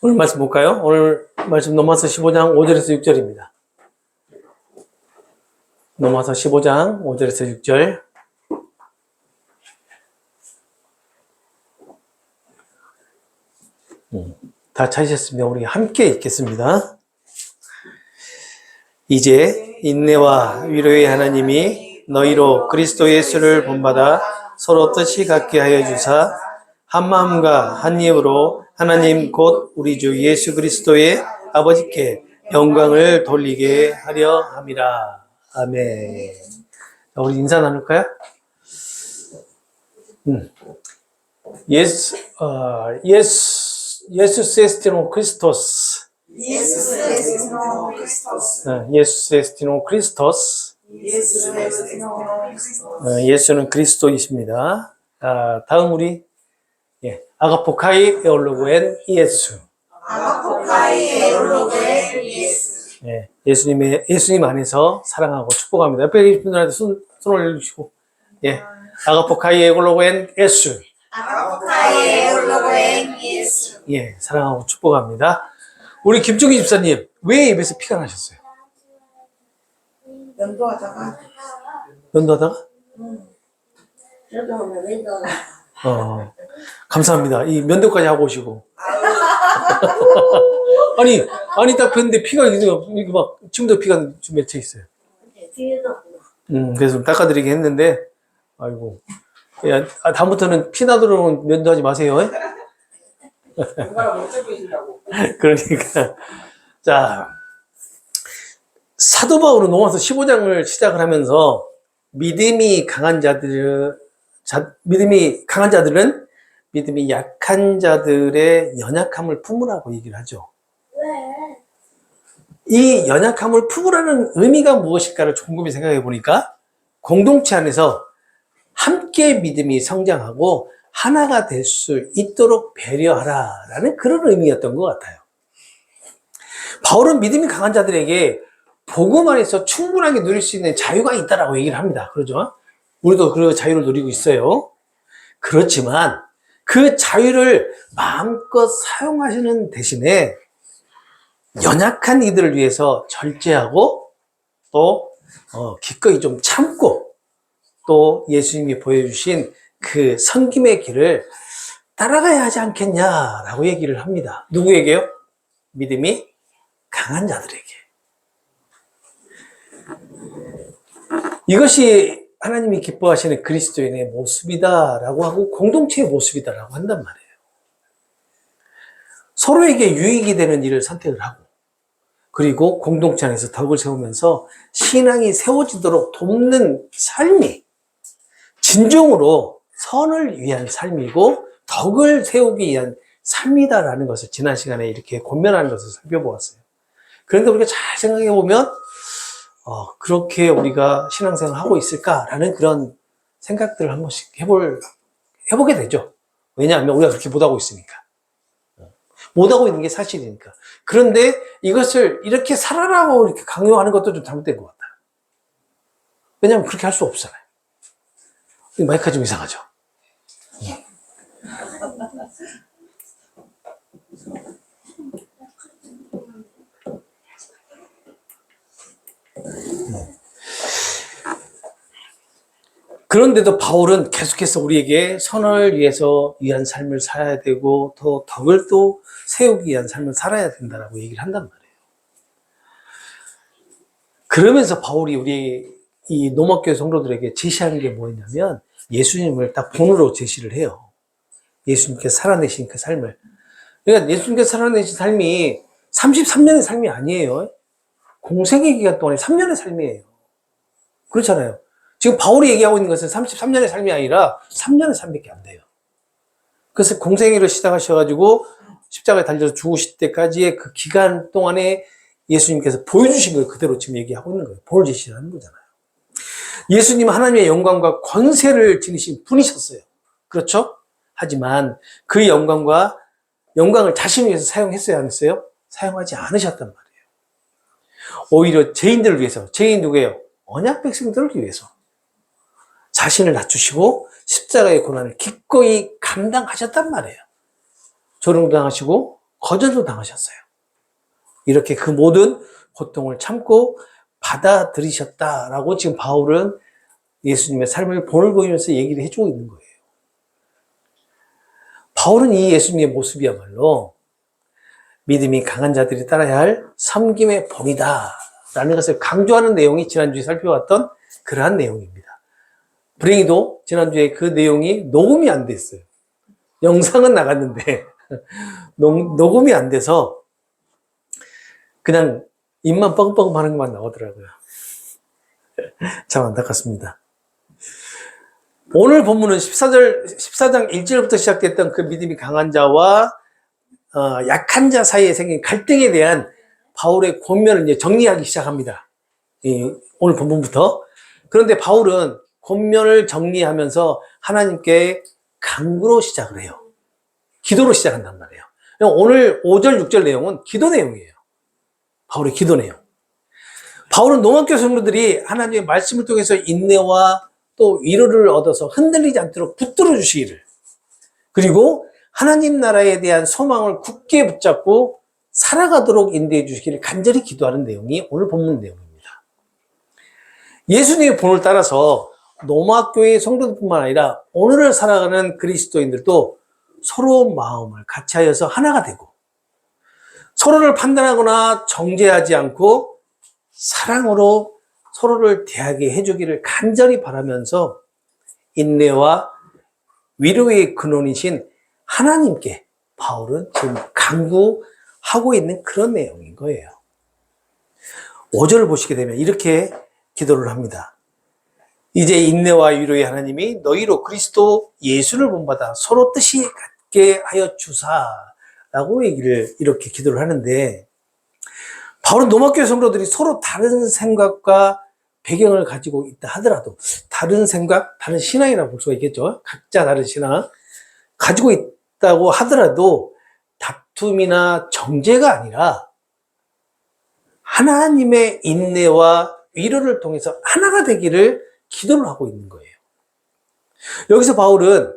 오늘 말씀 볼까요? 오늘 말씀 로마서 15장 5절에서 6절입니다. 로마서 15장 5절에서 6절. 다 찾으셨으면 우리 함께 읽겠습니다. 이제 인내와 위로의 하나님이 너희로 그리스도 예수를 본받아 서로 뜻이 같게 하여 주사 한 마음과 한 입으로 하나님 곧 우리 주 예수 그리스도의 아버지께 영광을 돌리게 하려 함이라. 아멘. 자, 우리 인사 나눌까요? 예수 세스티노 크리스토스. 예수 세스티노 크리스토스. 예수 세스티노 크리스토스. 예수 세스티노 크리스토스. 예수는 그리스도이십니다. 다음 우리 아가포카이 에올로그엔 예수. 아가포카이 에올로그엔 예수. 예수님 안에서 사랑하고 축복합니다. 옆에 계신 분들한테 손 올려주시고, 아가포카이 에올로그엔 예수. 아가포카이 에올로그엔 예수. 사랑하고 축복합니다. 우리 김종희 집사님, 왜 입에서 피가 나셨어요? 면도하다가. 면도하다가? 감사합니다. 이 면도까지 하고 오시고. 아니, 딱 뵀는데 피가 이렇게 막, 지금도 피가 좀 맺혀 있어요. 그래서 좀 닦아드리긴 했는데, 아이고. 다음부터는 피 나도록 면도하지 마세요. 얼마나 멋져 보이시려고. 그러니까. 자, 사도 바울은 로마서 15장을 시작을 하면서 믿음이 강한 자들은 믿음이 약한 자들의 연약함을 품으라고 얘기를 하죠. 이 연약함을 품으라는 의미가 무엇일까를 곰곰이 생각해 보니까 공동체 안에서 함께 믿음이 성장하고 하나가 될 수 있도록 배려하라라는 그런 의미였던 것 같아요. 바울은 믿음이 강한 자들에게 복음 안에서 충분하게 누릴 수 있는 자유가 있다라고 얘기를 합니다. 그러죠? 우리도 그 자유를 누리고 있어요. 그렇지만 그 자유를 마음껏 사용하시는 대신에 연약한 이들을 위해서 절제하고 또 기꺼이 좀 참고 또 예수님이 보여주신 그 섬김의 길을 따라가야 하지 않겠냐라고 얘기를 합니다. 누구에게요? 믿음이 강한 자들에게. 이것이 하나님이 기뻐하시는 그리스도인의 모습이다라고 하고 공동체의 모습이다라고 한단 말이에요. 서로에게 유익이 되는 일을 선택을 하고 그리고 공동체 안에서 덕을 세우면서 신앙이 세워지도록 돕는 삶이 진정으로 선을 위한 삶이고 덕을 세우기 위한 삶이다라는 것을 지난 시간에 이렇게 권면하는 것을 살펴보았어요. 그런데 우리가 잘 생각해 보면 그렇게 우리가 신앙생활을 하고 있을까라는 그런 생각들을 한 번씩 해보게 되죠. 왜냐하면 우리가 그렇게 못하고 있으니까. 못하고 있는 게 사실이니까. 그런데 이것을 이렇게 살아라고 이렇게 강요하는 것도 좀 잘못된 것 같아요. 왜냐하면 그렇게 할 수 없잖아요. 마이크가 좀 이상하죠. 그런데도 바울은 계속해서 우리에게 선을 위한 삶을 살아야 되고 더 덕을 또 세우기 위한 삶을 살아야 된다라고 얘기를 한단 말이에요. 그러면서 바울이 우리 이 노마교회 성도들에게 제시하는 게 뭐였냐면 예수님을 딱 본으로 제시를 해요. 예수님께서 살아내신 그 삶을. 그러니까 예수님께서 살아내신 삶이 33년의 삶이 아니에요. 공생의 기간 동안에 3년의 삶이에요. 그렇잖아요. 지금 바울이 얘기하고 있는 것은 33년의 삶이 아니라 3년의 삶밖에 안 돼요. 그래서 공생애를 시작하셔가지고 십자가에 달려서 죽으실 때까지의 그 기간 동안에 예수님께서 보여주신 걸 그대로 지금 얘기하고 있는 거예요. 본을 제시하는 거잖아요. 예수님은 하나님의 영광과 권세를 지니신 분이셨어요. 그렇죠? 하지만 그 영광을 자신을 위해서 사용했어야 안 했어요? 사용하지 않으셨단 말이에요. 오히려 죄인들을 위해서, 죄인 누구예요? 언약 백성들을 위해서 자신을 낮추시고 십자가의 고난을 기꺼이 감당하셨단 말이에요. 조롱당하시고 거절도 당하셨어요. 이렇게 그 모든 고통을 참고 받아들이셨다라고 지금 바울은 예수님의 삶을 본을 보이면서 얘기를 해주고 있는 거예요. 바울은 이 예수님의 모습이야말로 믿음이 강한 자들이 따라야 할 섬김의 본이다 라는 것을 강조하는 내용이 지난주에 살펴봤던 그러한 내용입니다. 불행히도 지난주에 그 내용이 녹음이 안 됐어요. 영상은 나갔는데 녹음이 안 돼서 그냥 입만 뻥뻥 하는 것만 나오더라고요. 참 안타깝습니다. 오늘 본문은 14장 1절부터 시작됐던 그 믿음이 강한 자와 약한 자 사이에 생긴 갈등에 대한 바울의 권면을 이제 정리하기 시작합니다. 오늘 본문부터. 그런데 바울은 권면을 정리하면서 하나님께 간구로 시작을 해요. 기도로 시작한단 말이에요. 오늘 5절, 6절 내용은 기도 내용이에요. 바울의 기도 내용. 바울은 로마교회 성도들이 하나님의 말씀을 통해서 인내와 또 위로를 얻어서 흔들리지 않도록 붙들어 주시기를, 그리고 하나님 나라에 대한 소망을 굳게 붙잡고 살아가도록 인도해 주시기를 간절히 기도하는 내용이 오늘 본문 내용입니다. 예수님의 본을 따라서 로마교회 성도들뿐만 아니라 오늘을 살아가는 그리스도인들도 서로 마음을 같이하여서 하나가 되고 서로를 판단하거나 정죄하지 않고 사랑으로 서로를 대하게 해주기를 간절히 바라면서 인내와 위로의 근원이신 하나님께 바울은 지금 간구하고 있는 그런 내용인 거예요. 5절을 보시게 되면 이렇게 기도를 합니다. 이제 인내와 위로의 하나님이 너희로 그리스도 예수를 본받아 서로 뜻이 같게 하여 주사라고 이렇게 기도를 하는데, 바울은 로마교회 성도들이 서로 다른 생각과 배경을 가지고 있다 하더라도, 다른 생각, 다른 신앙이라고 볼 수가 있겠죠. 각자 다른 신앙 가지고 있다고 하더라도 다툼이나 정죄가 아니라 하나님의 인내와 위로를 통해서 하나가 되기를 기도를 하고 있는 거예요. 여기서 바울은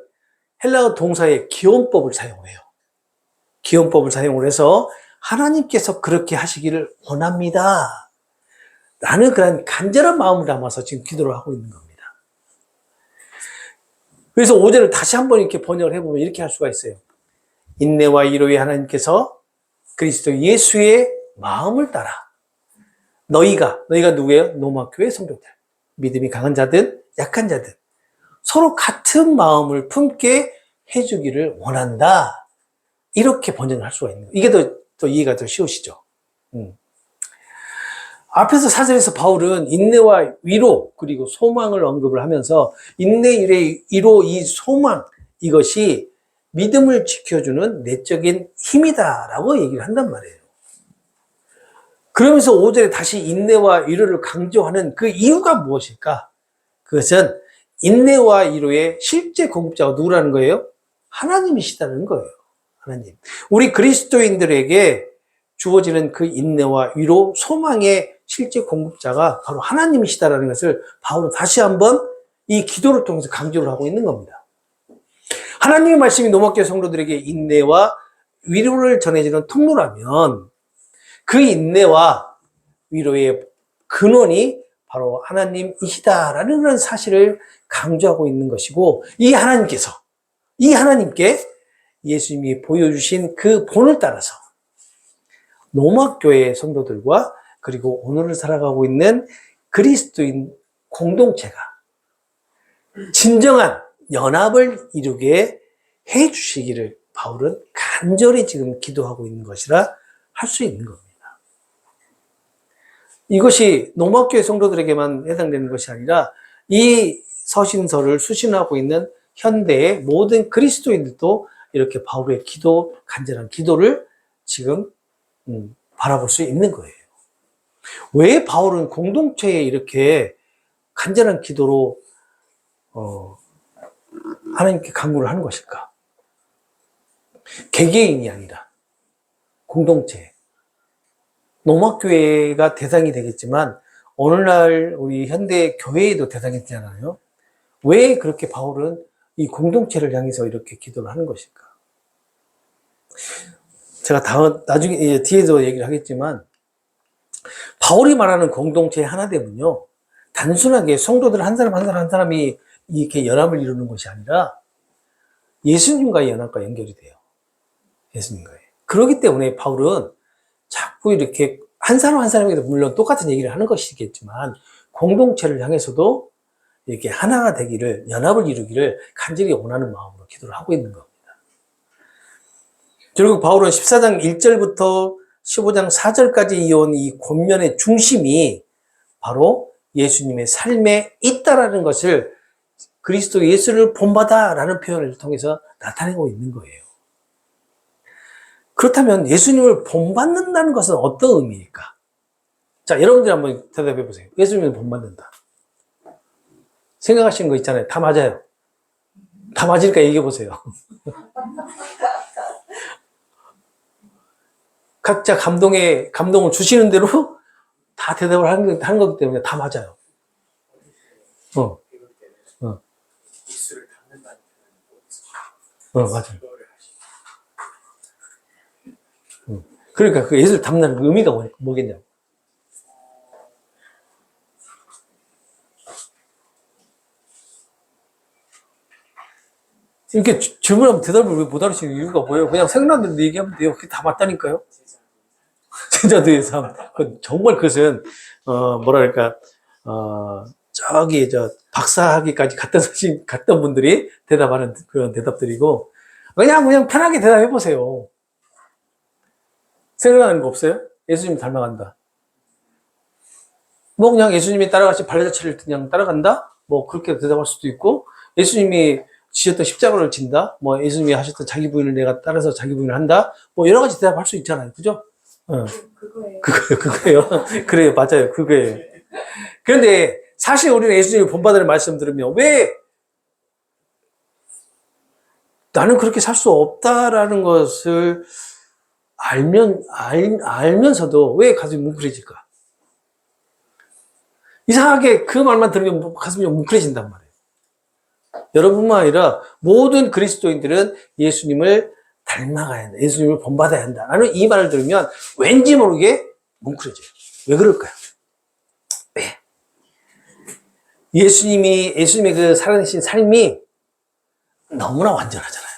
헬라어 동사의 기원법을 사용을 해요. 기원법을 사용을 해서 하나님께서 그렇게 하시기를 원합니다 라는 그런 간절한 마음을 담아서 지금 기도를 하고 있는 겁니다. 그래서 5절을 다시 한번 이렇게 번역을 해보면 이렇게 할 수가 있어요. 인내와 위로의 하나님께서 그리스도 예수의 마음을 따라 너희가 누구예요? 로마교회 성도들, 믿음이 강한 자든 약한 자든 서로 같은 마음을 품게 해주기를 원한다, 이렇게 번역을 할 수가 있는 거예요. 이게 더 이해가 더 쉬우시죠? 앞에서 4절에서 바울은 인내와 위로 그리고 소망을 언급을 하면서 인내, 위로, 이 소망, 이것이 믿음을 지켜주는 내적인 힘이다라고 얘기를 한단 말이에요. 그러면서 5절에 다시 인내와 위로를 강조하는 그 이유가 무엇일까? 그것은 인내와 위로의 실제 공급자가 누구라는 거예요? 하나님이시다는 거예요. 하나님. 우리 그리스도인들에게 주어지는 그 인내와 위로, 소망의 실제 공급자가 바로 하나님이시다라는 것을 바울은 다시 한번 이 기도를 통해서 강조를 하고 있는 겁니다. 하나님의 말씀이 로마교회 성도들에게 인내와 위로를 전해주는 통로라면 그 인내와 위로의 근원이 바로 하나님이시다라는 그런 사실을 강조하고 있는 것이고, 이 하나님께 예수님이 보여주신 그 본을 따라서 로마교회 성도들과 그리고 오늘을 살아가고 있는 그리스도인 공동체가 진정한 연합을 이루게 해 주시기를 바울은 간절히 지금 기도하고 있는 것이라 할 수 있는 겁니다. 이것이 로마교회 성도들에게만 해당되는 것이 아니라 이 서신서를 수신하고 있는 현대의 모든 그리스도인들도 이렇게 바울의 기도, 간절한 기도를 지금 바라볼 수 있는 거예요. 왜 바울은 공동체에 이렇게 간절한 기도로 하나님께 간구를 하는 것일까? 개개인이 아니라 공동체, 로마교회가 대상이 되겠지만 오늘날 우리 현대 교회에도 대상이 되잖아요. 왜 그렇게 바울은 이 공동체를 향해서 이렇게 기도를 하는 것일까? 제가 나중에, 뒤에서 얘기를 하겠지만, 바울이 말하는 공동체의 하나됨은요, 단순하게 성도들 한 사람 한 사람이 이렇게 연합을 이루는 것이 아니라 예수님과의 연합과 연결이 돼요. 예수님과의. 그렇기 때문에 바울은 자꾸 이렇게 한 사람 한 사람에게도 물론 똑같은 얘기를 하는 것이겠지만 공동체를 향해서도 이렇게 하나가 되기를, 연합을 이루기를 간절히 원하는 마음으로 기도를 하고 있는 겁니다. 결국 바울은 14장 1절부터 15장 4절까지 이어온 이 권면의 중심이 바로 예수님의 삶에 있다라는 것을 그리스도 예수를 본받아라는 표현을 통해서 나타내고 있는 거예요. 그렇다면 예수님을 본받는다는 것은 어떤 의미일까? 자, 여러분들 한번 대답해 보세요. 예수님을 본받는다. 생각하시는 거 있잖아요. 다 맞아요. 다 맞으니까 얘기해 보세요. 각자 감동을 주시는 대로 다 대답을 하는 거기 때문에 다 맞아요. 예수를 닮는다는 맞아요. 그러니까 그 예수를 닮는 그 의미가 뭐겠냐고. 이렇게 질문하면 대답을 왜 못 하시는 이유가 뭐예요? 그냥 생각나는 대로 얘기하면 돼요. 그게 다 맞다니까요. 제자도의 삶. 정말 그것은, 뭐랄까, 저기, 박사학위까지 갔던 분들이 대답하는 그런 대답들이고, 그냥 편하게 대답해보세요. 생각나는 거 없어요? 예수님 닮아간다. 뭐 그냥 예수님이 따라가신 발자취를 그냥 따라간다? 뭐 그렇게 대답할 수도 있고, 예수님이 지셨던 십자가를 진다? 뭐 예수님이 하셨던 자기 부인을 내가 따라서 자기 부인을 한다? 뭐 여러 가지 대답할 수 있잖아요. 그죠? 그거예요. 그래요. 맞아요. 그거예요. 그런데 사실 우리는 예수님을 본받으는 말씀 들으면 왜 나는 그렇게 살 수 없다라는 것을 알면서도 왜 가슴이 뭉클해질까? 이상하게 그 말만 들으면 가슴이 뭉클해진단 말이에요. 여러분만 아니라 모든 그리스도인들은 예수님을 닮아가야 한다. 예수님을 본받아야 한다. 라는 이 말을 들으면 왠지 모르게 뭉클해져요. 왜 그럴까요? 왜? 예수님의 그 살아내신 삶이 너무나 완전하잖아요.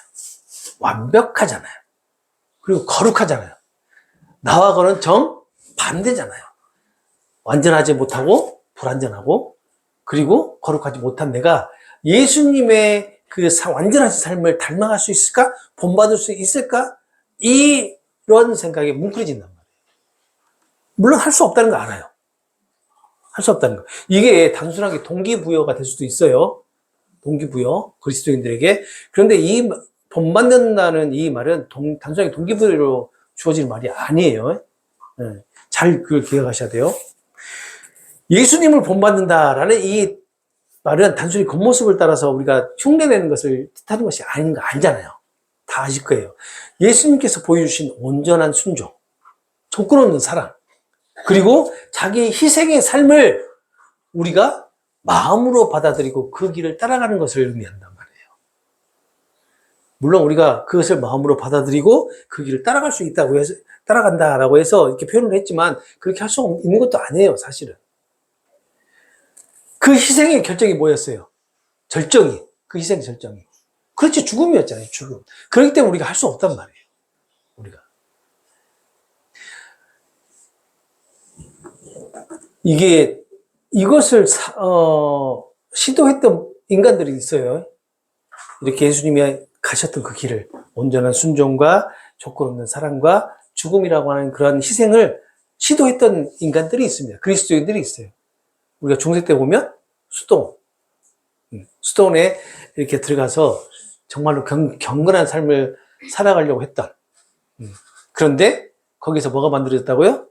완벽하잖아요. 그리고 거룩하잖아요. 나와 그는 정반대잖아요. 완전하지 못하고 불완전하고 그리고 거룩하지 못한 내가 예수님의 그 완전하신 삶을 닮아갈 수 있을까? 본받을 수 있을까? 이런 생각에 뭉클해진단 말이에요. 물론 할 수 없다는 거 알아요. 할 수 없다는 거. 이게 단순하게 동기부여가 될 수도 있어요. 동기부여, 그리스도인들에게. 그런데 이 본받는다는 이 말은 단순하게 동기부여로 주어지는 말이 아니에요. 네. 잘 그걸 기억하셔야 돼요. 예수님을 본받는다라는 이 말은 단순히 겉모습을 따라서 우리가 흉내내는 것을 뜻하는 것이 아닌 거 알잖아요. 다 아실 거예요. 예수님께서 보여주신 온전한 순종, 조건 없는 사랑, 그리고 자기 희생의 삶을 우리가 마음으로 받아들이고 그 길을 따라가는 것을 의미한단 말이에요. 물론 우리가 그것을 마음으로 받아들이고 그 길을 따라갈 수 있다고 해서, 따라간다라고 해서 이렇게 표현을 했지만 그렇게 할 수 있는 것도 아니에요, 사실은. 그 희생의 결정이 뭐였어요? 절정이. 그 희생의 절정이. 그렇지, 죽음이었잖아요, 죽음. 그렇기 때문에 우리가 할 수 없단 말이에요. 우리가. 이것을, 시도했던 인간들이 있어요. 이렇게 예수님이 가셨던 그 길을, 온전한 순종과 조건 없는 사랑과 죽음이라고 하는 그런 희생을 시도했던 인간들이 있습니다. 그리스도인들이 있어요. 우리가 중세 때 보면 수도원에 이렇게 들어가서 정말로 경건한 삶을 살아가려고 했던. 그런데 거기서 뭐가 만들어졌다고요?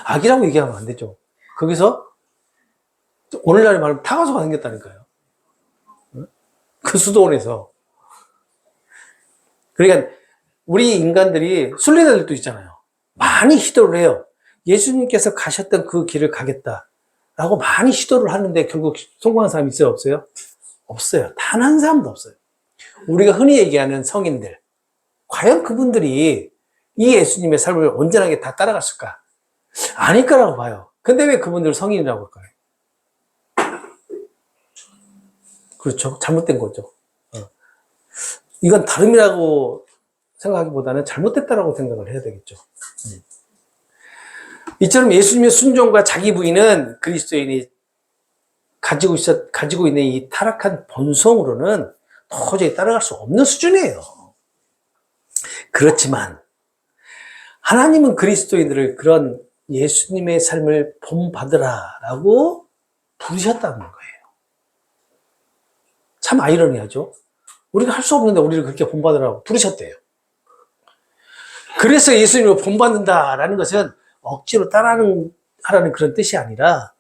악이라고 얘기하면 안 되죠. 거기서 오늘날의 말로 타가소가 생겼다니까요. 그 수도원에서. 그러니까 우리 인간들이 순례자들도 있잖아요. 많이 시도를 해요. 예수님께서 가셨던 그 길을 가겠다라고 많이 시도를 하는데 결국 성공한 사람이 있어요? 없어요? 없어요. 단 한 사람도 없어요. 우리가 흔히 얘기하는 성인들, 과연 그분들이 이 예수님의 삶을 온전하게 다 따라갔을까? 아닐 거라고 봐요. 근데 왜 그분들을 성인이라고 할까요? 그렇죠. 잘못된 거죠. 이건 다름이라고 생각하기보다는 잘못됐다라고 생각을 해야 되겠죠. 이처럼 예수님의 순종과 자기 부인은 그리스도인이 가지고 있는 이 타락한 본성으로는 도저히 따라갈 수 없는 수준이에요. 그렇지만 하나님은 그리스도인들을 그런 예수님의 삶을 본받으라라고 부르셨다는 거예요. 참 아이러니하죠. 우리가 할 수 없는데 우리를 그렇게 본받으라고 부르셨대요. 그래서 예수님을 본받는다라는 것은 억지로 따라하라는 그런 뜻이 아니라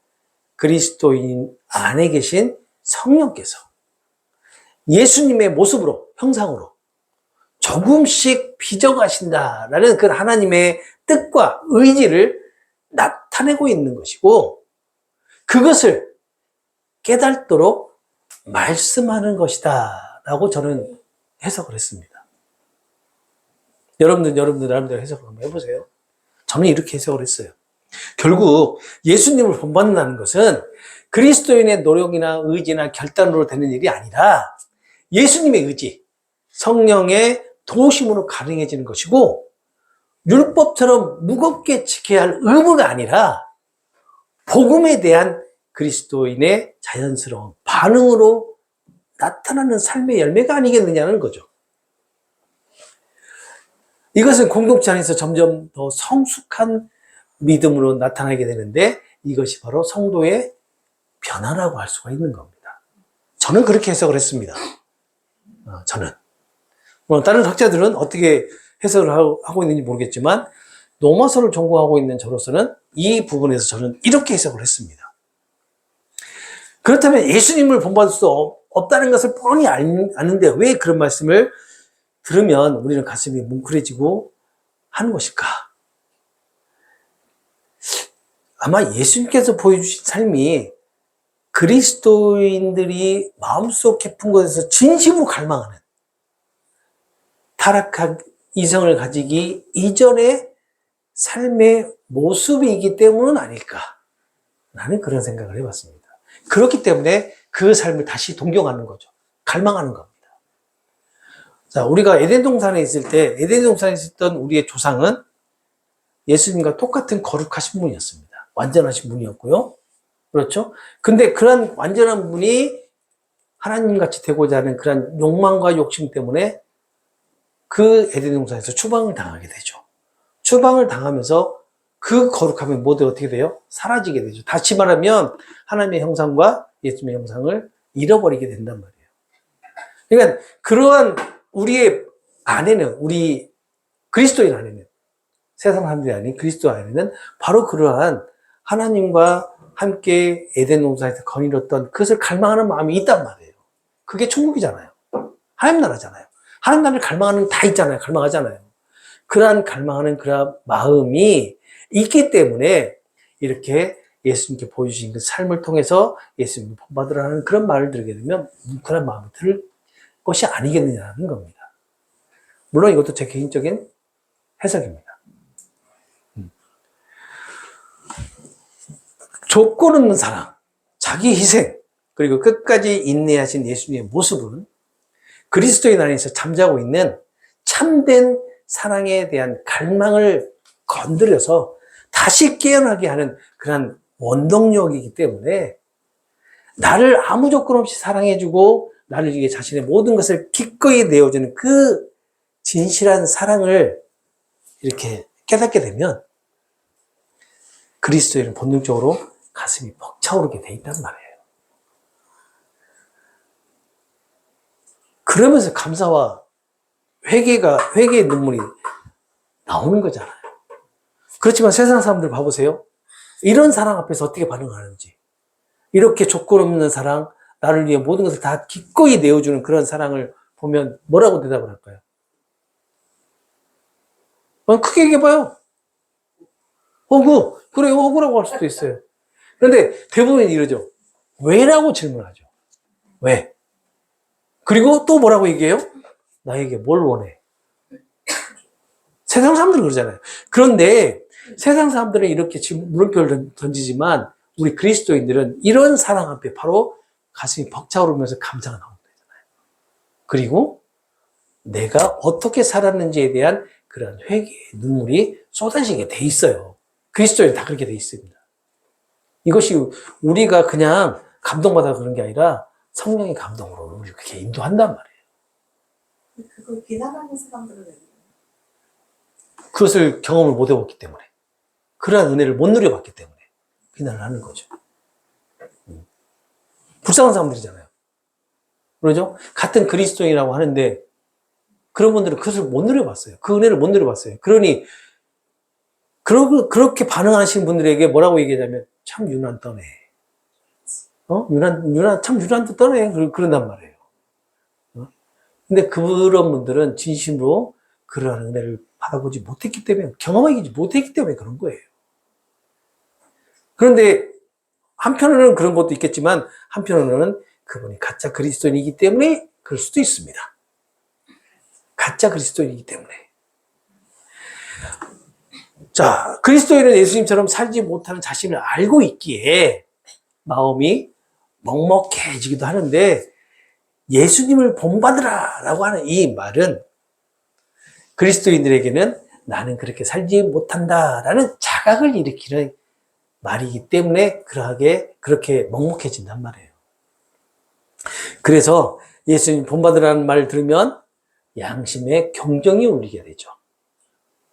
그리스도인 안에 계신 성령께서 예수님의 모습으로, 형상으로 조금씩 빚어가신다라는 그 하나님의 뜻과 의지를 나타내고 있는 것이고, 그것을 깨닫도록 말씀하는 것이다 라고 저는 해석을 했습니다. 여러분들 나름대로 해석을 한번 해보세요. 저는 이렇게 해석을 했어요. 결국 예수님을 본받는다는 것은 그리스도인의 노력이나 의지나 결단으로 되는 일이 아니라 예수님의 의지, 성령의 도우심으로 가능해지는 것이고, 율법처럼 무겁게 지켜야 할 의무가 아니라 복음에 대한 그리스도인의 자연스러운 반응으로 나타나는 삶의 열매가 아니겠느냐는 거죠. 이것은 공동체 안에서 점점 더 성숙한 믿음으로 나타나게 되는데, 이것이 바로 성도의 변화라고 할 수가 있는 겁니다. 저는 그렇게 해석을 했습니다. 저는. 다른 학자들은 어떻게 해석을 하고 있는지 모르겠지만, 로마서를 전공하고 있는 저로서는 이 부분에서 저는 이렇게 해석을 했습니다. 그렇다면 예수님을 본받을 수 없다는 것을 뻔히 아는데 왜 그런 말씀을 들으면 우리는 가슴이 뭉클해지고 하는 것일까? 아마 예수님께서 보여주신 삶이 그리스도인들이 마음속 깊은 곳에서 진심으로 갈망하는 타락한 이성을 가지기 이전의 삶의 모습이기 때문은 아닐까? 나는 그런 생각을 해봤습니다. 그렇기 때문에 그 삶을 다시 동경하는 거죠. 갈망하는 겁니다. 자, 우리가 에덴 동산에 있을 때, 에덴 동산에 있었던 우리의 조상은 예수님과 똑같은 거룩하신 분이었습니다. 완전하신 분이었고요. 그렇죠? 근데 그런 완전한 분이 하나님같이 되고자 하는 그런 욕망과 욕심 때문에 그 에덴 동산에서 추방을 당하게 되죠. 추방을 당하면서 그 거룩함이 모두 어떻게 돼요? 사라지게 되죠. 다시 말하면 하나님의 형상과 예수님의 형상을 잃어버리게 된단 말이에요. 그러니까 그러한 우리의 안에는, 우리 그리스도인 안에는, 세상 사람들이 아닌 그리스도 안에는 바로 그러한 하나님과 함께 에덴 동산에서 거닐었던 그것을 갈망하는 마음이 있단 말이에요. 그게 천국이잖아요. 하나님 나라잖아요. 하나님 나라를 갈망하는 다 있잖아요. 갈망하잖아요. 그러한 갈망하는 그런 마음이 있기 때문에 이렇게 예수님께 보여주신 그 삶을 통해서 예수님을 본받으라는 그런 말을 들게 되면 그런 마음이 들 것이 아니겠느냐는 겁니다. 물론 이것도 제 개인적인 해석입니다. 조건 없는 사랑, 자기 희생, 그리고 끝까지 인내하신 예수님의 모습은 그리스도인 안에서 잠자고 있는 참된 사랑에 대한 갈망을 건드려서 다시 깨어나게 하는 그런 원동력이기 때문에 나를 아무 조건 없이 사랑해주고 나를 위해 자신의 모든 것을 기꺼이 내어주는 그 진실한 사랑을 이렇게 깨닫게 되면 그리스도인은 본능적으로 가슴이 벅차오르게 돼 있단 말이에요. 그러면서 감사와 회개의 눈물이 나오는 거잖아요. 그렇지만 세상 사람들 봐보세요. 이런 사랑 앞에서 어떻게 반응하는지. 이렇게 조건 없는 사랑, 나를 위해 모든 것을 다 기꺼이 내어주는 그런 사랑을 보면 뭐라고 대답을 할까요? 크게 얘기해봐요. 그래요, 억울라고 할 수도 있어요. 그런데 대부분 이러죠. 왜라고 질문하죠. 왜? 그리고 또 뭐라고 얘기해요? 나에게 뭘 원해? 세상 사람들은 그러잖아요. 그런데 세상 사람들은 이렇게 지금 물음표를 던지지만 우리 그리스도인들은 이런 사랑 앞에 바로 가슴이 벅차오르면서 감사가 나오는 거잖아요. 그리고 내가 어떻게 살았는지에 대한 그런 회개의 눈물이 쏟아지게 돼 있어요. 그리스도인 다 그렇게 돼 있습니다. 이것이 우리가 그냥 감동받아 그런 게 아니라 성령의 감동으로 우리 그렇게 인도한단 말이에요. 그걸 비난하는 사람들은 왜 그래요? 그것을 경험을 못 해봤기 때문에, 그러한 은혜를 못 누려봤기 때문에 비난을 하는 거죠. 불쌍한 사람들이잖아요. 그러죠? 같은 그리스도인이라고 하는데 그런 분들은 그것을 못 누려봤어요. 그 은혜를 못 누려봤어요. 그러니 그렇게 반응하시는 분들에게 뭐라고 얘기하냐면 참 유난 떠네. 참 유난도 떠네. 그런단 말이에요. 근데 그런 분들은 진심으로 그러한 은혜를 받아보지 못했기 때문에, 경험하지 못했기 때문에 그런 거예요. 그런데 한편으로는 그런 것도 있겠지만 한편으로는 그분이 가짜 그리스도인이기 때문에 그럴 수도 있습니다. 가짜 그리스도인이기 때문에. 자, 그리스도인은 예수님처럼 살지 못하는 자신을 알고 있기에 마음이 먹먹해지기도 하는데, 예수님을 본받으라 라고 하는 이 말은 그리스도인들에게는 나는 그렇게 살지 못한다라는 자각을 일으키는 말이기 때문에 그렇게 먹먹해진단 말이에요. 그래서 예수님 본받으라는 말을 들으면 양심에 경종이 울리게 되죠.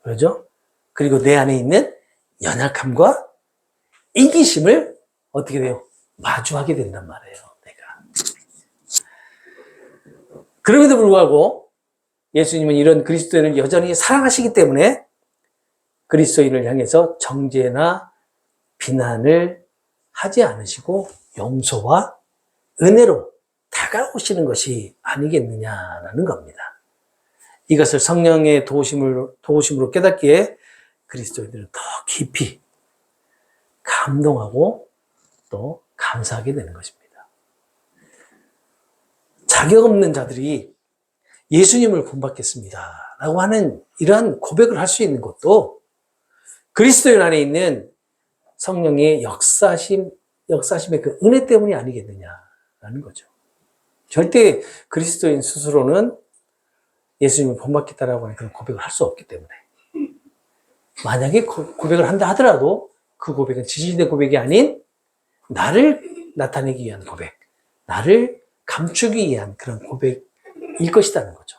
그렇죠? 그리고 내 안에 있는 연약함과 이기심을 어떻게 돼요? 마주하게 된단 말이에요, 내가. 그럼에도 불구하고 예수님은 이런 그리스도인을 여전히 사랑하시기 때문에 그리스도인을 향해서 정죄나 비난을 하지 않으시고 용서와 은혜로 다가오시는 것이 아니겠느냐라는 겁니다. 이것을 성령의 도우심으로 깨닫기에 그리스도인들은 더 깊이 감동하고 또 감사하게 되는 것입니다. 자격 없는 자들이 예수님을 본받겠습니다 라고 하는 이러한 고백을 할 수 있는 것도 그리스도인 안에 있는 성령의 역사심의 그 은혜 때문이 아니겠느냐라는 거죠. 절대 그리스도인 스스로는 예수님을 본받겠다라고 하는 그런 고백을 할 수 없기 때문에, 만약에 고백을 한다 하더라도 그 고백은 지지된 고백이 아닌 나를 나타내기 위한 고백, 나를 감추기 위한 그런 고백일 것이라는 거죠.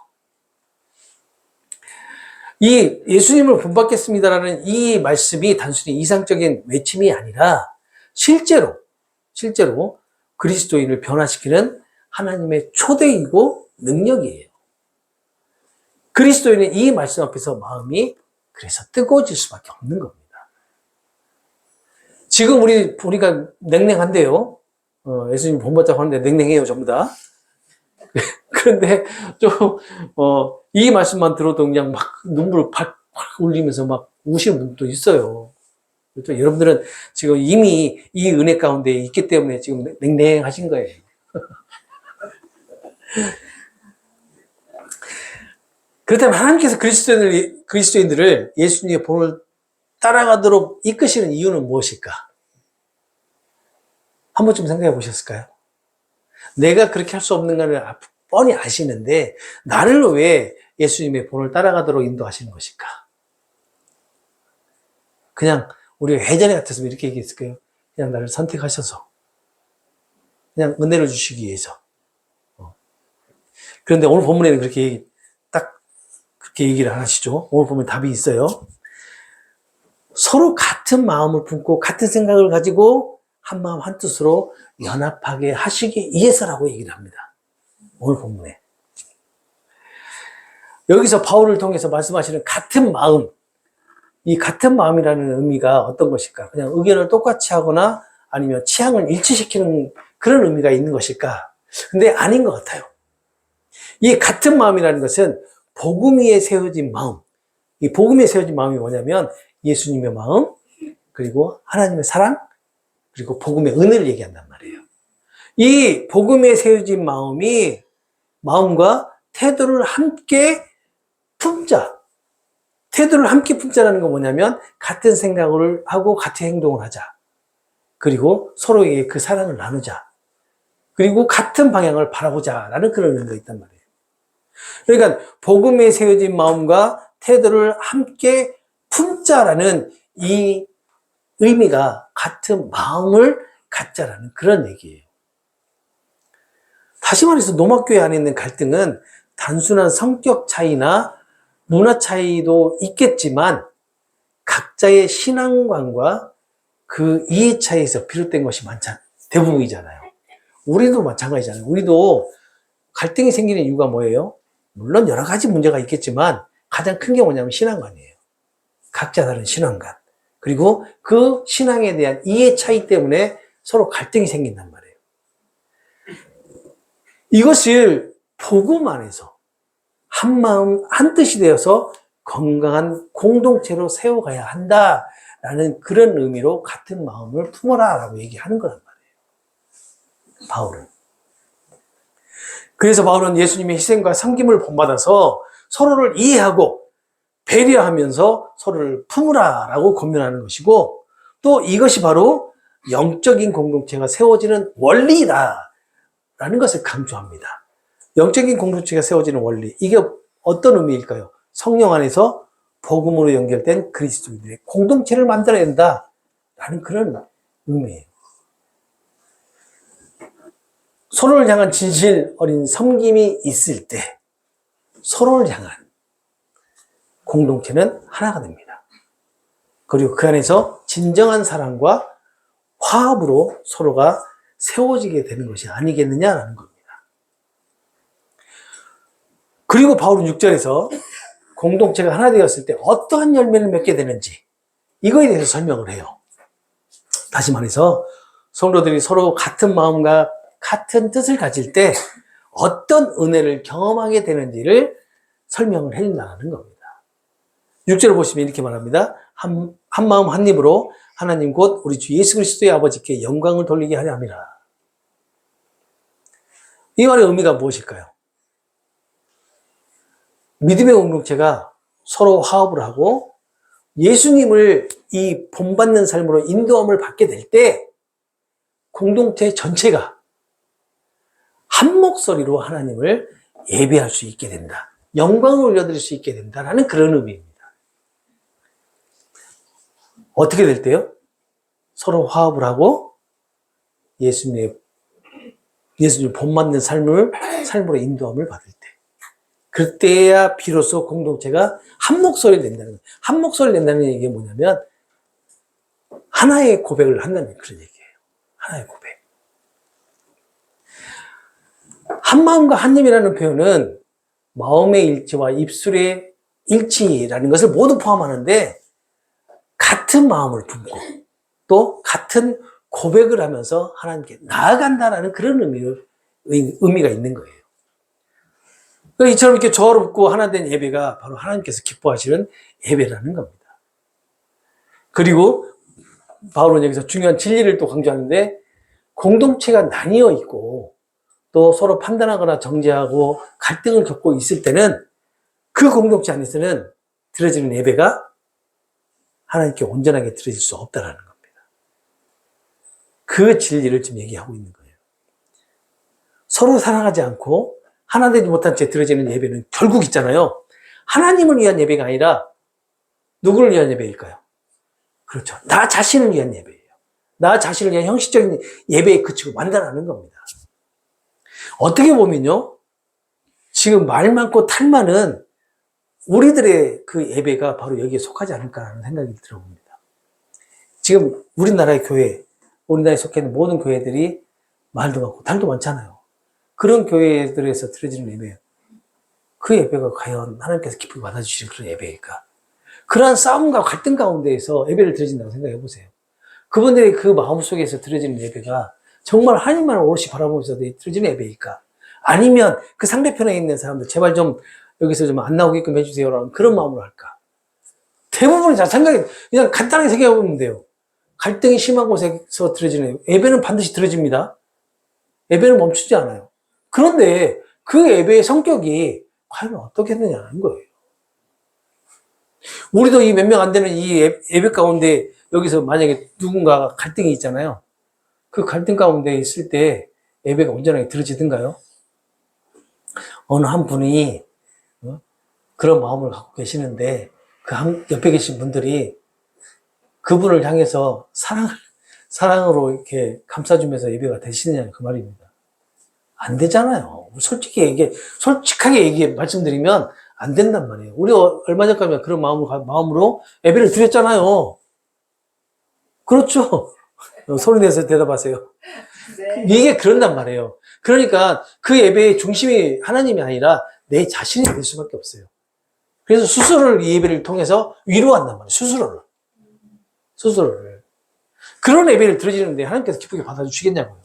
이 예수님을 본받겠습니다라는 이 말씀이 단순히 이상적인 외침이 아니라 실제로 그리스도인을 변화시키는 하나님의 초대이고 능력이에요. 그리스도인은 이 말씀 앞에서 마음이 그래서 뜨거워질 수밖에 없는 겁니다. 지금 우리가 냉랭한데요. 예수님 본받자고 하는데 냉랭해요, 전부 다. 그런데 이 말씀만 들어도 그냥 막 눈물 팍팍 울리면서 막 우시는 분도 있어요. 또 여러분들은 지금 이미 이 은혜 가운데 있기 때문에 지금 냉랭하신 거예요. 그렇다면 하나님께서 그리스도인들을 예수님의 본을 따라가도록 이끄시는 이유는 무엇일까? 한 번쯤 생각해 보셨을까요? 내가 그렇게 할 수 없는 것을 뻔히 아시는데 나를 왜 예수님의 본을 따라가도록 인도하시는 것일까? 그냥 우리가 예전에 같았으면 이렇게 얘기했을 거예요. 그냥 나를 선택하셔서 그냥 은혜를 주시기 위해서. 그런데 오늘 본문에는 그렇게 얘기를 안 하시죠. 오늘 보면 답이 있어요. 서로 같은 마음을 품고 같은 생각을 가지고 한 마음 한 뜻으로 연합하게 하시기 위해서라고 얘기를 합니다. 오늘 본문에. 여기서 바울을 통해서 말씀하시는 같은 마음, 이 같은 마음이라는 의미가 어떤 것일까? 그냥 의견을 똑같이 하거나 아니면 취향을 일치시키는 그런 의미가 있는 것일까? 근데 아닌 것 같아요. 이 같은 마음이라는 것은 복음 위에 세워진 마음. 이 복음 위에 세워진 마음이 뭐냐면 예수님의 마음, 그리고 하나님의 사랑, 그리고 복음의 은혜를 얘기한단 말이에요. 이 복음 위에 세워진 마음이 마음과 태도를 함께 품자. 태도를 함께 품자라는 건 뭐냐면 같은 생각을 하고 같은 행동을 하자. 그리고 서로에게 그 사랑을 나누자. 그리고 같은 방향을 바라보자라는 그런 의미가 있단 말이에요. 그러니까 복음에 세워진 마음과 태도를 함께 품자라는 이 의미가 같은 마음을 갖자라는 그런 얘기예요. 다시 말해서 노마교회 안에 있는 갈등은 단순한 성격 차이나 문화 차이도 있겠지만 각자의 신앙관과 그 이해 차이에서 비롯된 것이 대부분이잖아요. 우리도 마찬가지잖아요. 우리도 갈등이 생기는 이유가 뭐예요? 물론 여러 가지 문제가 있겠지만 가장 큰 게 뭐냐면 신앙관이에요. 각자 다른 신앙관. 그리고 그 신앙에 대한 이해 차이 때문에 서로 갈등이 생긴단 말이에요. 이것을 복음 안에서 한 마음, 한 뜻이 되어서 건강한 공동체로 세워가야 한다라는 그런 의미로 같은 마음을 품어라라고 얘기하는 거란 말이에요. 바울은. 그래서 바울은 예수님의 희생과 섬김을 본받아서 서로를 이해하고 배려하면서 서로를 품으라라고 권면하는 것이고, 또 이것이 바로 영적인 공동체가 세워지는 원리다라는 것을 강조합니다. 영적인 공동체가 세워지는 원리, 이게 어떤 의미일까요? 성령 안에서 복음으로 연결된 그리스도인들의 공동체를 만들어야 된다라는 그런 의미예요. 서로를 향한 진실 어린 섬김이 있을 때 서로를 향한 공동체는 하나가 됩니다. 그리고 그 안에서 진정한 사랑과 화합으로 서로가 세워지게 되는 것이 아니겠느냐라는 겁니다. 그리고 바울은 6절에서 공동체가 하나 되었을 때 어떠한 열매를 맺게 되는지 이거에 대해서 설명을 해요. 다시 말해서 성도들이 서로 같은 마음과 같은 뜻을 가질 때 어떤 은혜를 경험하게 되는지를 설명을 해준다는 겁니다. 6절을 보시면 이렇게 말합니다. 한 마음 한 입으로 하나님 곧 우리 주 예수 그리스도의 아버지께 영광을 돌리게 하려 함이라. 이 말의 의미가 무엇일까요? 믿음의 공동체가 서로 화합을 하고 예수님을 이 본받는 삶으로 인도함을 받게 될 때 공동체 전체가 한 목소리로 하나님을 예배할 수 있게 된다. 영광을 올려드릴 수 있게 된다라는 그런 의미입니다. 어떻게 될 때요? 서로 화합을 하고 예수님 본받는 삶으로 인도함을 받을 때. 그때야 비로소 공동체가 한 목소리 된다는 거예요. 한 목소리 된다는 얘기가 뭐냐면 하나의 고백을 한다는 그런 얘기예요. 하나의 고백. 한 마음과 한 입이라는 표현은 마음의 일치와 입술의 일치라는 것을 모두 포함하는데 같은 마음을 품고 또 같은 고백을 하면서 하나님께 나아간다라는 그런 의미가 있는 거예요. 이처럼 이렇게 조화롭고 하나 된 예배가 바로 하나님께서 기뻐하시는 예배라는 겁니다. 그리고 바울은 여기서 중요한 진리를 또 강조하는데 공동체가 나뉘어 있고 또 서로 판단하거나 정죄하고 갈등을 겪고 있을 때는 그 공동체 안에서는 드려지는 예배가 하나님께 온전하게 드려질 수 없다는 겁니다. 그 진리를 지금 얘기하고 있는 거예요. 서로 사랑하지 않고 하나 되지 못한 채 드려지는 예배는 결국 있잖아요. 하나님을 위한 예배가 아니라 누구를 위한 예배일까요? 그렇죠. 나 자신을 위한 예배예요. 나 자신을 위한 형식적인 예배에 그치고 만다라는 겁니다. 어떻게 보면요. 지금 말 많고 탈 많은 우리들의 그 예배가 바로 여기에 속하지 않을까라는 생각이 들어봅니다. 지금 우리나라의 교회, 우리나라에 속해 있는 모든 교회들이 말도 많고 탈도 많잖아요. 그런 교회들에서 드려지는 예배, 그 예배가 과연 하나님께서 기쁘게 받아주시는 그런 예배일까? 그러한 싸움과 갈등 가운데에서 예배를 드려진다고 생각해 보세요. 그분들의 그 마음속에서 드려지는 예배가 정말 하나님만을 오롯이 바라보면서 드려지는 예배일까? 아니면 그 상대편에 있는 사람들 제발 좀 여기서 좀 안 나오게끔 해주세요라는 그런 마음으로 할까? 대부분이 다 그냥 간단하게 생각해 보면 돼요. 갈등이 심한 곳에서 드려지는 예배는 반드시 드려집니다. 예배는 멈추지 않아요. 그런데 그 예배의 성격이 과연 어떻겠느냐는 거예요. 우리도 이 몇 명 안 되는 이 예배 가운데 여기서 만약에 누군가가 갈등이 있잖아요. 그 갈등 가운데 있을 때 예배가 온전하게 들어지든가요? 어느 한 분이 그런 마음을 갖고 계시는데 그 옆에 계신 분들이 그분을 향해서 사랑으로 이렇게 감싸주면서 예배가 되시느냐 그 말입니다. 안 되잖아요. 솔직하게 말씀드리면 안 된단 말이에요. 우리 얼마 전까지 그런 마음으로 예배를 드렸잖아요. 그렇죠? 소리 내서 대답하세요. 네. 이게 그런단 말이에요. 그러니까 그 예배의 중심이 하나님이 아니라 내 자신이 될 수밖에 없어요. 그래서 스스로를 이 예배를 통해서 위로한단 말이에요. 스스로를. 그런 예배를 드려지는데 하나님께서 기쁘게 받아주시겠냐고요.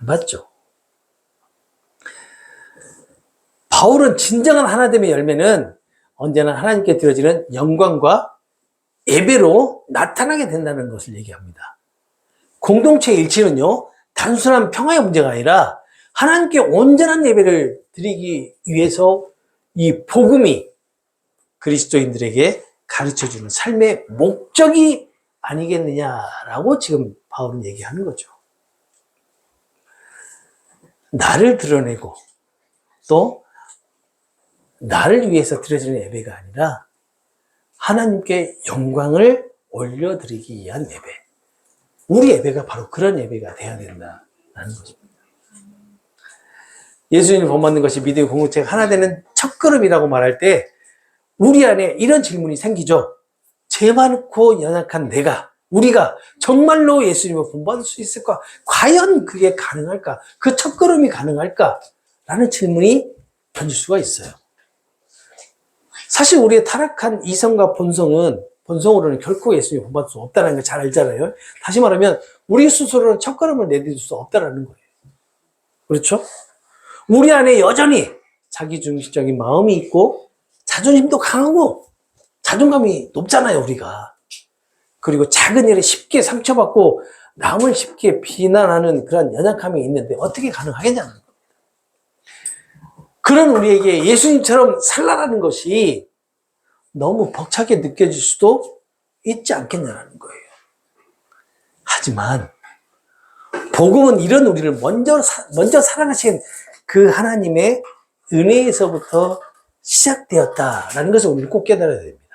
안 받죠. 바울은 진정한 하나됨의 열매는 언제나 하나님께 드려지는 영광과 예배로 나타나게 된다는 것을 얘기합니다. 공동체의 일치는요, 단순한 평화의 문제가 아니라 하나님께 온전한 예배를 드리기 위해서 이 복음이 그리스도인들에게 가르쳐주는 삶의 목적이 아니겠느냐라고 지금 바울은 얘기하는 거죠. 나를 드러내고 또 나를 위해서 드려지는 예배가 아니라 하나님께 영광을 올려드리기 위한 예배. 우리 예배가 바로 그런 예배가 돼야 된다는 것입니다. 예수님을 본받는 것이 믿음의 공동체가 하나 되는 첫걸음이라고 말할 때 우리 안에 이런 질문이 생기죠. 죄 많고 연약한 우리가 정말로 예수님을 본받을 수 있을까? 과연 그게 가능할까? 그 첫걸음이 가능할까? 라는 질문이 던질 수가 있어요. 사실 우리의 타락한 이성과 본성으로는 결코 예수님을 본받을 수 없다는 걸 잘 알잖아요. 다시 말하면 우리 스스로는 첫걸음을 내딛을 수 없다는 거예요. 그렇죠? 우리 안에 여전히 자기중심적인 마음이 있고 자존심도 강하고 자존감이 높잖아요, 우리가. 그리고 작은 일에 쉽게 상처받고 남을 쉽게 비난하는 그런 연약함이 있는데 어떻게 가능하겠냐는 겁니다. 그런 우리에게 예수님처럼 살라라는 것이 너무 벅차게 느껴질 수도 있지 않겠냐는 거예요. 하지만 복음은 이런 우리를 먼저 사랑하신 그 하나님의 은혜에서부터 시작되었다라는 것을 우리는 꼭 깨달아야 됩니다.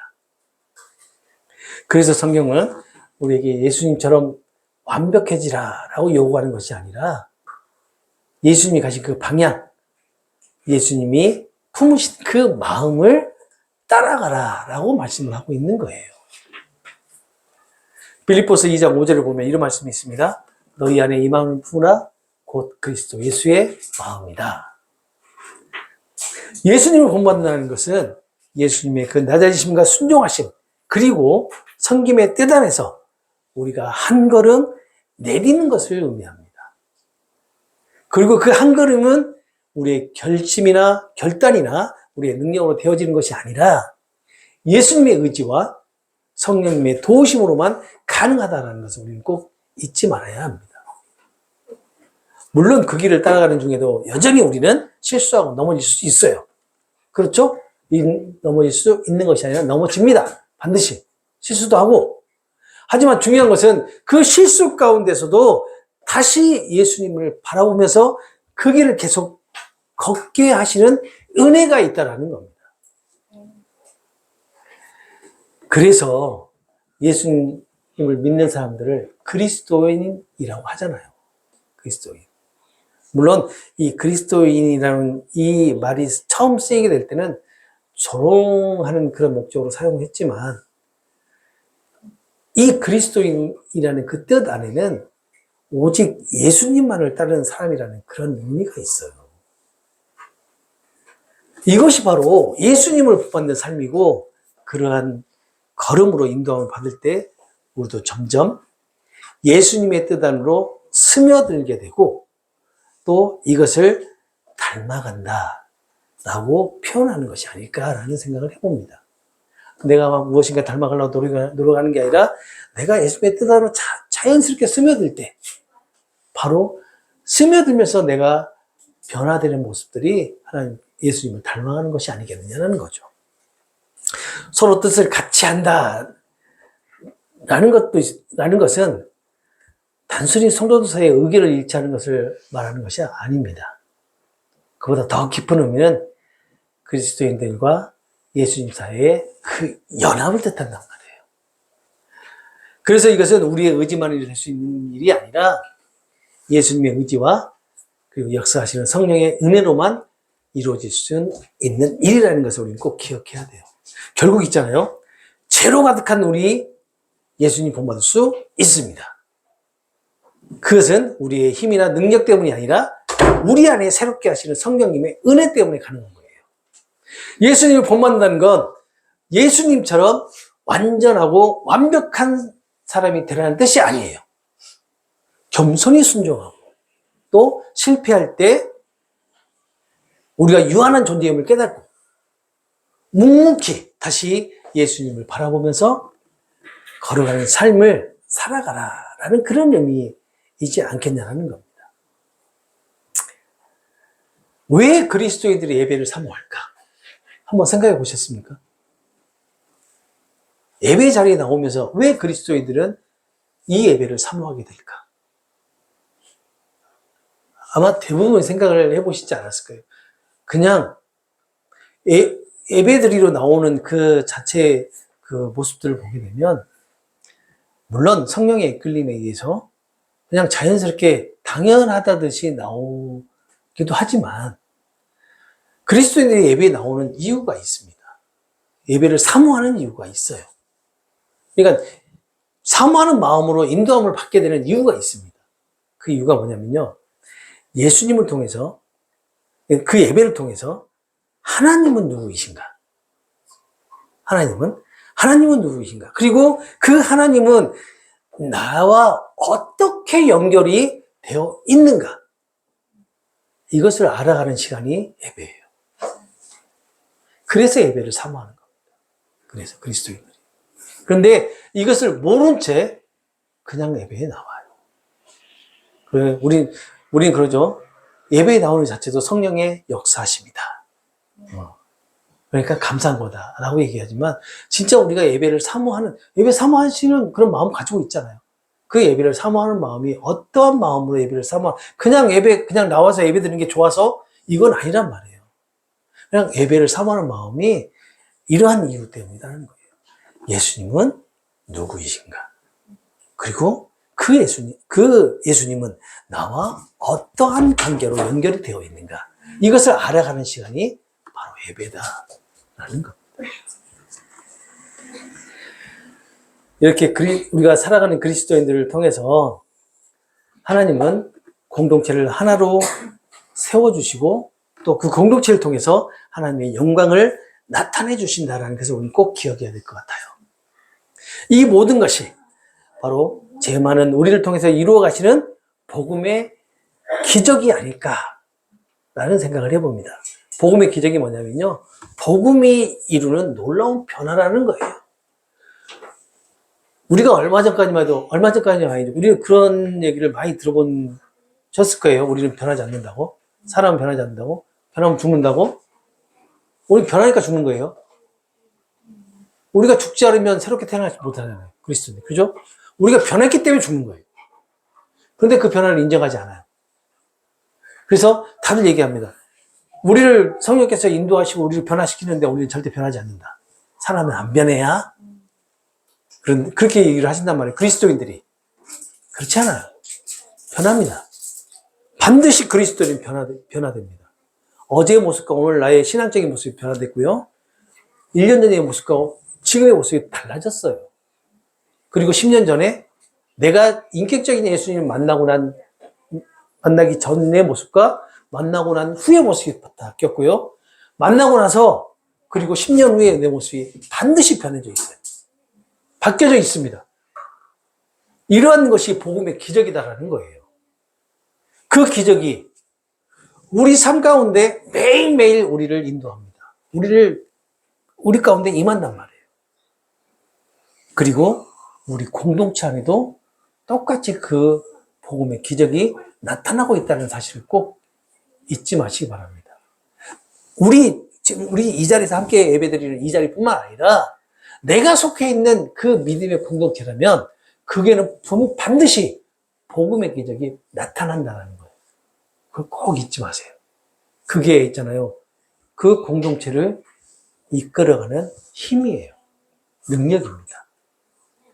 그래서 성경은 우리에게 예수님처럼 완벽해지라라고 요구하는 것이 아니라 예수님이 가신 그 방향, 예수님이 품으신 그 마음을 따라가라라고 말씀을 하고 있는 거예요. 빌립보서 2장 5절을 보면 이런 말씀이 있습니다. 너희 안에 이 마음을 품으라 곧 그리스도 예수의 마음이다. 예수님을 본받는다는 것은 예수님의 그 낮아지심과 순종하심 그리고 섬김의 뜻 안에서 우리가 한 걸음 내딛는 것을 의미합니다. 그리고 그 한 걸음은 우리의 결심이나 결단이나 우리의 능력으로 되어지는 것이 아니라 예수님의 의지와 성령님의 도우심으로만 가능하다는 것을 우리는 꼭 잊지 말아야 합니다. 물론 그 길을 따라가는 중에도 여전히 우리는 실수하고 넘어질 수 있어요. 그렇죠? 넘어질 수 있는 것이 아니라 넘어집니다. 반드시. 실수도 하고. 하지만 중요한 것은 그 실수 가운데서도 다시 예수님을 바라보면서 그 길을 계속 걷게 하시는 은혜가 있다라는 겁니다. 그래서 예수님을 믿는 사람들을 그리스도인이라고 하잖아요. 그리스도인. 물론 이 그리스도인이라는 이 말이 처음 쓰이게 될 때는 조롱하는 그런 목적으로 사용했지만 이 그리스도인이라는 그 뜻 안에는 오직 예수님만을 따르는 사람이라는 그런 의미가 있어요. 이것이 바로 예수님을 본받는 삶이고 그러한 걸음으로 인도함을 받을 때 우리도 점점 예수님의 뜻 안으로 스며들게 되고 또 이것을 닮아간다 라고 표현하는 것이 아닐까라는 생각을 해봅니다. 내가 막 무엇인가 닮아가려고 노력하는 게 아니라 내가 예수님의 뜻 안으로 자연스럽게 스며들 때 바로 스며들면서 내가 변화되는 모습들이 하나님 예수님을 닮아가는 것이 아니겠느냐는 거죠. 서로 뜻을 같이 한다라는 것은 단순히 성도들 사이의 의견을 일치하는 것을 말하는 것이 아닙니다. 그보다 더 깊은 의미는 그리스도인들과 예수님 사이의 그 연합을 뜻한단 말이에요. 그래서 이것은 우리의 의지만 할 수 있는 일이 아니라 예수님의 의지와 그리고 역사하시는 성령의 은혜로만 이루어질 수 있는 일이라는 것을 우리는 꼭 기억해야 돼요. 결국 있잖아요. 죄로 가득한 우리 예수님 본받을 수 있습니다. 그것은 우리의 힘이나 능력 때문이 아니라 우리 안에 새롭게 하시는 성령님의 은혜 때문에 가능한 거예요. 예수님을 본받는다는 건 예수님처럼 완전하고 완벽한 사람이 되라는 뜻이 아니에요. 겸손히 순종하고 또 실패할 때 우리가 유한한 존재임을 깨닫고 묵묵히 다시 예수님을 바라보면서 걸어가는 삶을 살아가라라는 그런 의미이지 않겠냐는 겁니다. 왜 그리스도인들이 예배를 사모할까? 한번 생각해 보셨습니까? 예배 자리에 나오면서 왜 그리스도인들은 이 예배를 사모하게 될까? 아마 대부분 생각을 해보시지 않았을 거예요. 그냥 예배드리러 나오는 그 자체의 그 모습들을 보게 되면 물론 성령의 이끌림에 의해서 그냥 자연스럽게 당연하다듯이 나오기도 하지만 그리스도인들이 예배에 나오는 이유가 있습니다. 예배를 사모하는 이유가 있어요. 그러니까 사모하는 마음으로 인도함을 받게 되는 이유가 있습니다. 그 이유가 뭐냐면요. 예수님을 통해서 그 예배를 통해서 하나님은 누구이신가? 하나님은 누구이신가? 그리고 그 하나님은 나와 어떻게 연결이 되어 있는가? 이것을 알아가는 시간이 예배예요. 그래서 예배를 사모하는 겁니다. 그래서 그리스도인들이. 그런데 이것을 모른 채 그냥 예배에 나와요. 그래, 우린 그러죠. 예배에 나오는 자체도 성령의 역사십니다. 그러니까 감사한 거다라고 얘기하지만 진짜 우리가 예배 사모하시는 그런 마음 가지고 있잖아요. 그 예배를 사모하는 마음이 어떠한 마음으로 예배를 그냥 나와서 예배 드리는 게 좋아서 이건 아니란 말이에요. 그냥 예배를 사모하는 마음이 이러한 이유 때문이라는 거예요. 예수님은 누구이신가? 그리고 그 예수님은 나와 어떠한 관계로 연결이 되어 있는가? 이것을 알아가는 시간이 바로 예배다라는 겁니다. 이렇게 우리가 살아가는 그리스도인들을 통해서 하나님은 공동체를 하나로 세워주시고 또 그 공동체를 통해서 하나님의 영광을 나타내 주신다라는 것을 우리는 꼭 기억해야 될 것 같아요. 이 모든 것이 바로 죄 많은 우리를 통해서 이루어 가시는 복음의 기적이 아닐까라는 생각을 해봅니다. 복음의 기적이 뭐냐면요. 복음이 이루는 놀라운 변화라는 거예요. 우리가 얼마 전까지만 아니죠. 우리는 그런 얘기를 많이 들어보셨을 거예요. 우리는 변하지 않는다고. 사람은 변하지 않는다고. 변하면 죽는다고. 우리는 변하니까 죽는 거예요. 우리가 죽지 않으면 새롭게 태어나지 못하잖아요. 그리스도는. 그죠? 우리가 변했기 때문에 죽는 거예요. 그런데 그 변화를 인정하지 않아요. 그래서 다들 얘기합니다. 우리를 성령께서 인도하시고 우리를 변화시키는데 우리는 절대 변하지 않는다. 사람은 안 변해야. 그렇게 얘기를 하신단 말이에요. 그리스도인들이. 그렇지 않아요. 변합니다. 반드시 그리스도인은 변화됩니다. 어제의 모습과 오늘 나의 신앙적인 모습이 변화됐고요. 1년 전의 모습과 지금의 모습이 달라졌어요. 그리고 10년 전에 내가 인격적인 예수님을 만나기 전의 모습과 만나고 난 후의 모습이 바뀌었고요. 만나고 나서 그리고 10년 후에 내 모습이 반드시 변해져 있어요. 바뀌어져 있습니다. 이러한 것이 복음의 기적이다라는 거예요. 그 기적이 우리 삶 가운데 매일매일 우리를 인도합니다. 우리 가운데 임한단 말이에요. 그리고 우리 공동체 안에도 똑같이 그 복음의 기적이 나타나고 있다는 사실을 꼭 잊지 마시기 바랍니다. 우리 이 자리에서 함께 예배드리는 이 자리뿐만 아니라 내가 속해 있는 그 믿음의 공동체라면 그게는 반드시 복음의 기적이 나타난다는 거예요. 그걸 꼭 잊지 마세요. 그게 있잖아요. 그 공동체를 이끌어가는 힘이에요. 능력입니다.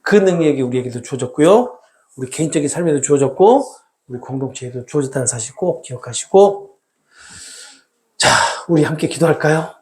그 능력이 우리에게도 주어졌고요. 우리 개인적인 삶에도 주어졌고 우리 공동체에도 주어졌다는 사실 꼭 기억하시고 자, 우리 함께 기도할까요?